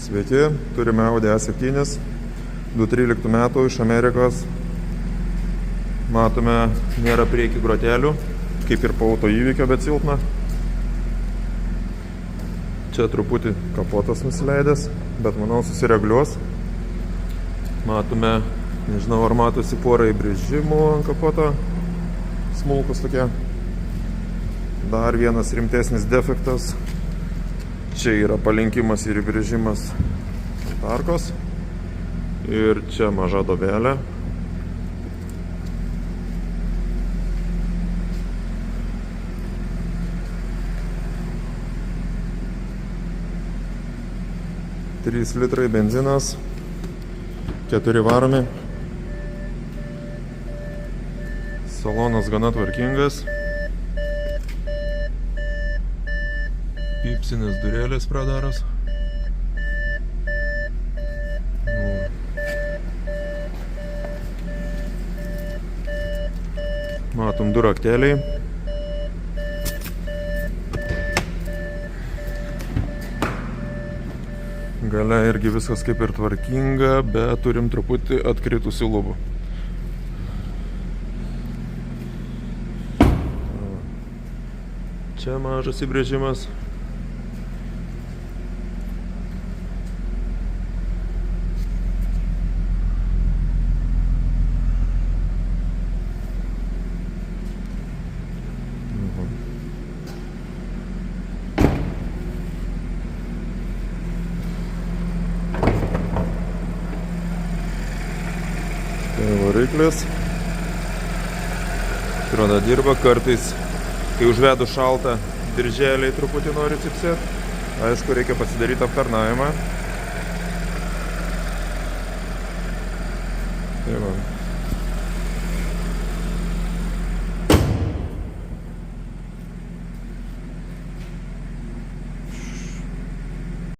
Sveiki, turime Audi A7, 2013 metų iš Amerikos. Matome, nėra prieki grotelių, kaip ir po auto įvykio, bet silpna. Čia truputį kapotas nusileidęs, bet manau susireguliuos. Matome, nežinau ar matosi porą įbrėžimų ant kapoto, smulkus tokie. Dar vienas rimtesnis defektas. Čia yra palinkimas ir įbrėžimas ant arkos. Ir čia maža duobelė. Trys litrai benzinas, 4 varomi. Salonas gana tvarkingas. Pipsinės durelės pradaros. Matom du rakteliai. Gale irgi viskas kaip ir tvarkinga, bet turim truputį atkritusių lubų. Čia mažas įbrėžimas. Tai variklis. Atrodo dirba, kartais, kai užvedu šaltą, dirželiai truputį nori cypsėti. Aišku, reikia pasidaryti aptarnavimą. Tai va.